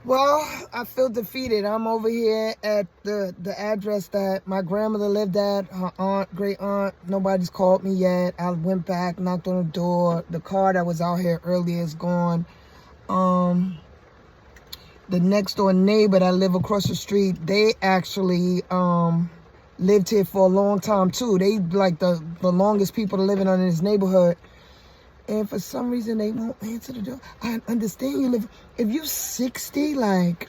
Well, I feel defeated. I'm over here at the address that my grandmother lived at, her aunt, great aunt. Nobody's called me yet. I went back, knocked on the door. The car that was out here earlier is gone. The next door neighbor that live across the street, they actually lived here for a long time too. They like the longest people living in this neighborhood. And for some reason, they won't answer the door. I understand you live... If you 60, like...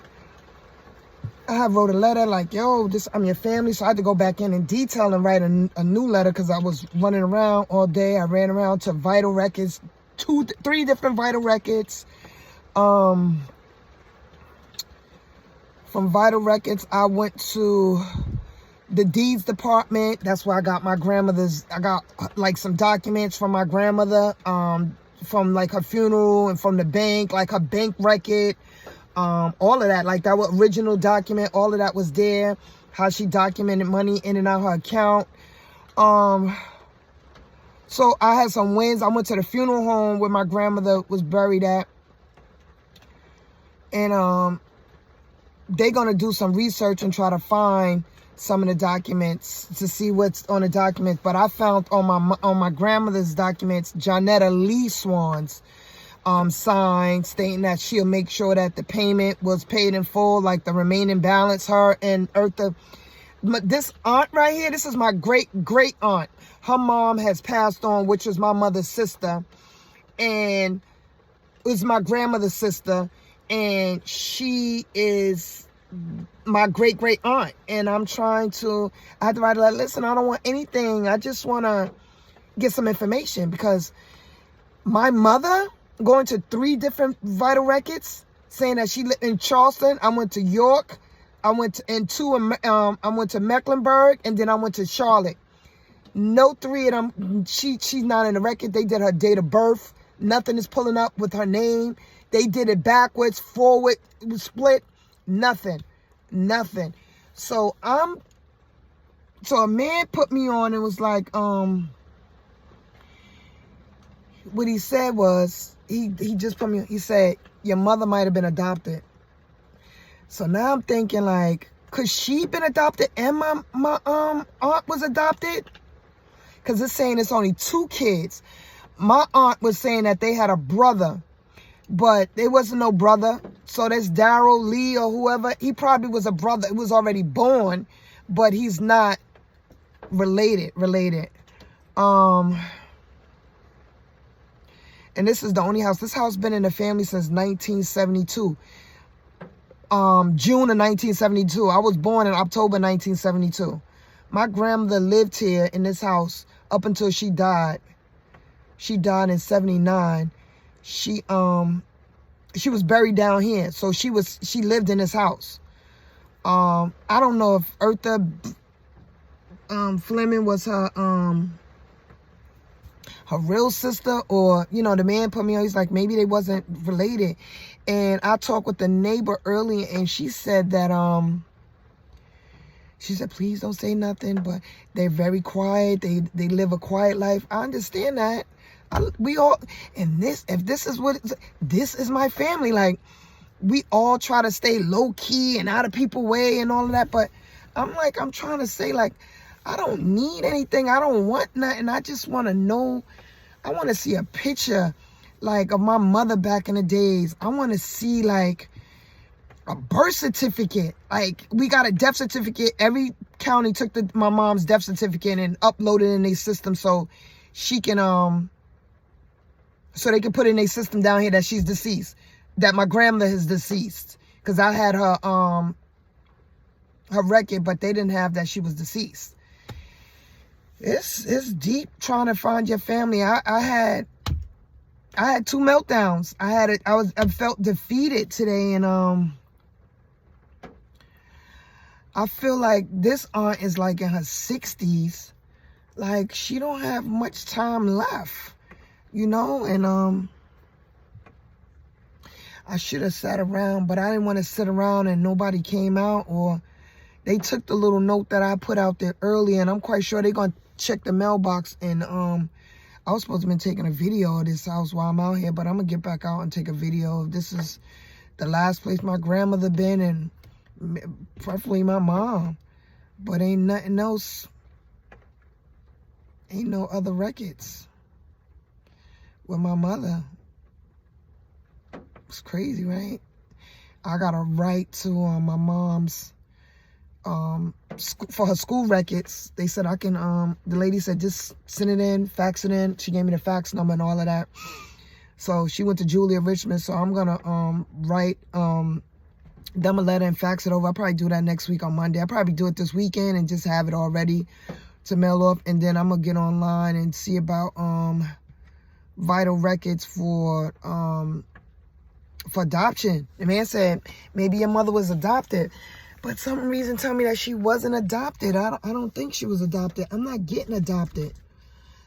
I wrote a letter like, yo, I'm your family. So I had to go back in detail and write a new letter because I was running around all day. I ran around to Vital Records, 3 different Vital Records. From Vital Records, I went to the deeds department. That's where I got my grandmother's... I got like some documents from my grandmother, from like her funeral, and from the bank, like her bank record, all of that, like that original document, all of that was there. How she documented money in and out her account. So I had some wins. I went to the funeral home where my grandmother was buried at, and they're gonna do some research and try to find some of the documents to see what's on the documents. But I found on my grandmother's documents, Jonetta Lee Swan's sign stating that she'll make sure that the payment was paid in full, like the remaining balance. Her and Eartha, this aunt right here, this is my great aunt. Her mom has passed on, which is my mother's sister, and it was my grandmother's sister, and she is my great aunt. And I had to write a letter. Listen, I don't want anything. I just want to get some information, because my mother going to 3 different Vital Records saying that she lived in Charleston. I went to York. I went to Mecklenburg, and then I went to Charlotte. No 3 of them. She's not in the record. They did her date of birth. Nothing is pulling up with her name. They did it backwards, forward, it was split. Nothing. So a man put me on and was like, what he said was, he just put me, he said, your mother might have been adopted. So now I'm thinking, like, could she been adopted and my aunt was adopted? Because it's saying it's only 2 kids. My aunt was saying that they had a brother, but there wasn't no brother. So that's Daryl Lee or whoever. He probably was a brother. He was already born, but he's not related. And this is the only house. This house been in the family since 1972. June of 1972. I was born in October 1972. My grandmother lived here in this house up until she died. She died in 79. She was buried down here. So she lived in this house. I don't know if Eartha Fleming was her real sister, or, you know, the man put me on, he's like, maybe they wasn't related. And I talked with the neighbor earlier, and she said that, she said, please don't say nothing, but they're very quiet. They live a quiet life. I understand that. We all, and this is my family. Like, we all try to stay low key and out of people's way and all of that. But I'm trying to say, like, I don't need anything. I don't want nothing. I just want to know. I want to see a picture, like, of my mother back in the days. I want to see, like, a birth certificate. Like, we got a death certificate. Every county took my mom's death certificate and uploaded it in their system so she can, so they can put in their system down here that she's deceased, that my grandmother is deceased. Because I had her record, but they didn't have that she was deceased. It's deep trying to find your family. I had 2 meltdowns. I felt defeated today, and I feel like this aunt is like in her 60s. Like, she don't have much time left, you know. And I should have sat around, but I didn't want to sit around and nobody came out, or they took the little note that I put out there earlier, and I'm quite sure they're gonna check the mailbox. And I was supposed to be taking a video of this house while I'm out here, but I'm gonna get back out and take a video. This is the last place my grandmother been, and preferably my mom. But ain't nothing else. Ain't no other records with my mother. It's crazy, right? I got to write to my mom's for her school records. They said I can, the lady said just send it in, fax it in. She gave me the fax number and all of that. So she went to Julia Richmond. So I'm going to write them a letter and fax it over. I'll probably do that next week on Monday. I'll probably do it this weekend and just have it all ready to mail off. And then I'm going to get online and see about vital records for adoption. The man said maybe your mother was adopted, but some reason tell me that she wasn't adopted. I don't think she was adopted. I'm not getting adopted.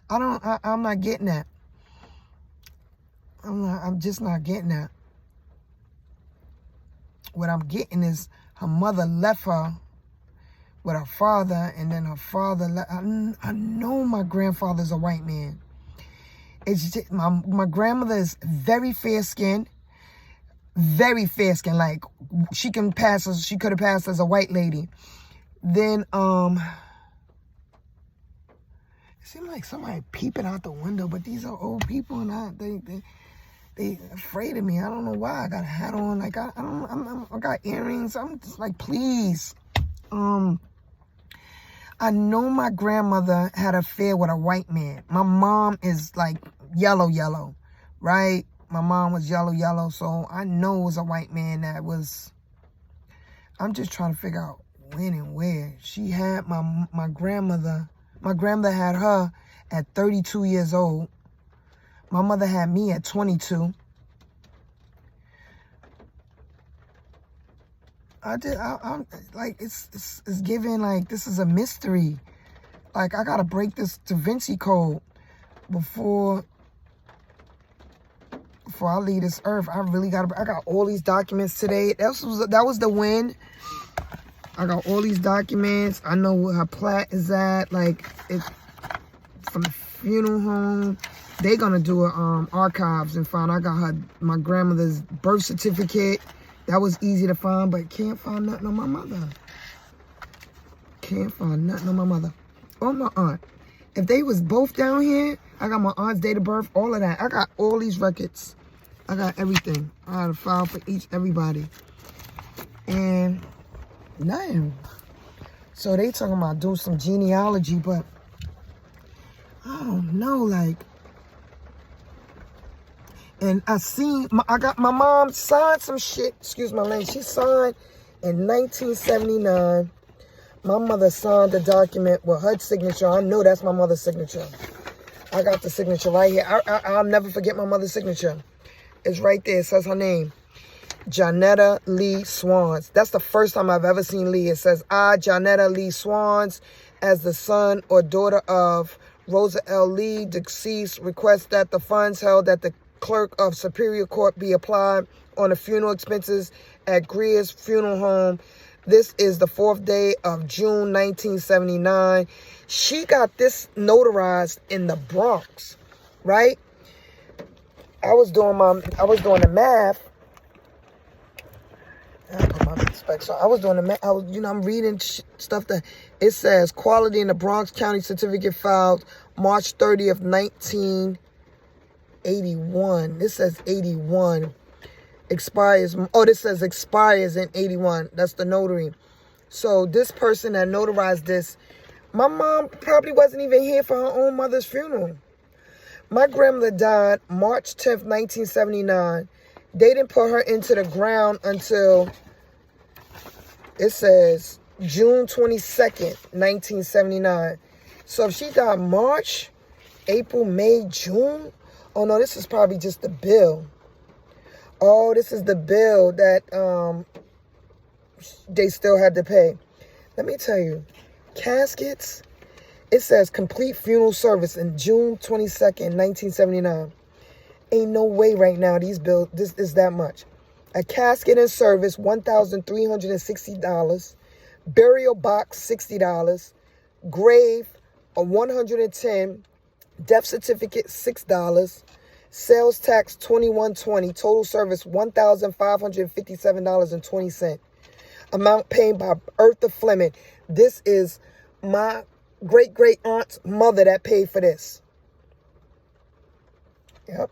I'm not getting that. I'm just not getting that. What I'm getting is her mother left her with her father, and then her father left. I know my grandfather's a white man. It's just, my grandmother is very fair-skinned. Very fair-skinned. Like, she could have passed as a white lady. Then, it seemed like somebody peeping out the window, but these are old people, and they afraid of me. I don't know why. I got a hat on. Like, I got earrings. I'm just like, please. I know my grandmother had an affair with a white man. My mom is like yellow, right? My mom was yellow, so I know it was a white man that was... I'm just trying to figure out when and where. She had my grandmother. My grandmother had her at 32 years old. My mother had me at 22. I'm like, it's giving like this is a mystery. Like, I gotta break this Da Vinci Code before I leave this earth. I got all these documents today. That was the win. I got all these documents. I know where her plat is at. Like, it's from the funeral home. They gonna do archives and find. I got my grandmother's birth certificate. That was easy to find, but can't find nothing on my mother. Can't find nothing on my mother or my aunt. If they was both down here, I got my aunt's date of birth, all of that. I got all these records. I got everything. I got a file for everybody. And nothing. So they talking about doing some genealogy, but I don't know, like. And I got my mom signed some shit. Excuse my language. She signed in 1979. My mother signed the document with her signature. I know that's my mother's signature. I got the signature right here. I'll never forget my mother's signature. It's right there. It says her name. Janetta Lee Swans. That's the first time I've ever seen Lee. It says, I, Janetta Lee Swans, as the son or daughter of Rosa L. Lee, deceased, request that the funds held at the Clerk of Superior Court be applied on the funeral expenses at Greer's Funeral Home. This is the 4th day of June, 1979. She got this notarized in the Bronx, right? I was doing the math. I put my specs on. I was doing the math. I'm reading stuff that it says quality in the Bronx County certificate filed March 30th, 1981. This says 81. Expires. Oh, this says expires in 81. That's the notary. So this person that notarized this, my mom probably wasn't even here for her own mother's funeral. My grandmother died March 10th, 1979. They didn't put her into the ground until, it says, June 22nd, 1979. So if she died March, April, May, June. Oh, no, this is probably just the bill. Oh, this is the bill that they still had to pay. Let me tell you, caskets, it says complete funeral service in June 22nd, 1979. Ain't no way right now these bills, this is that much. A casket and service, $1,360. Burial box, $60. Grave, $110. Death certificate, $6. Sales tax $21.20. Total service $1,557.20. Amount paid by Eartha Fleming. This is my great aunt's mother that paid for this. Yep.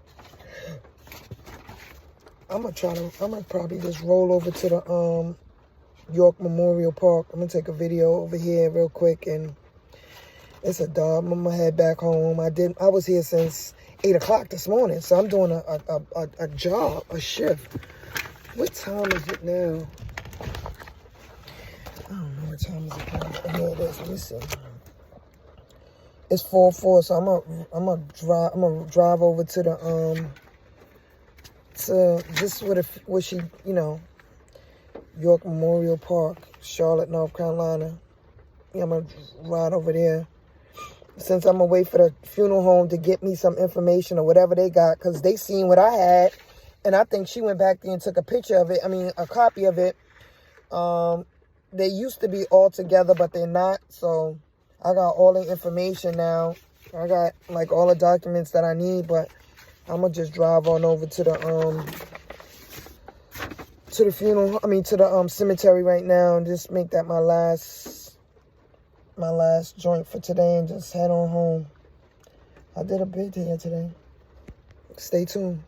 I'm gonna probably just roll over to the York Memorial Park. I'm gonna take a video over here real quick, and it's a dog. I'm gonna head back home. I was here since 8 o'clock this morning, so I'm doing a job, a shift. What time is it now? I don't know what time is it now. Here it is. Let me see. It's 4:04, so I'm gonna drive over to the to this what she, you know, York Memorial Park, Charlotte, North Carolina. Yeah, I'm gonna ride over there. Since I'm gonna wait for the funeral home to get me some information or whatever they got, because they seen what I had, and I think she went back there and took a picture of it. I mean, a copy of it. They used to be all together, but they're not. So I got all the information now. I got like all the documents that I need, but I'm gonna just drive on over to the funeral. I mean, to the cemetery right now, and just make that my last joint for today, and just head on home. I did a bit here today. Stay tuned.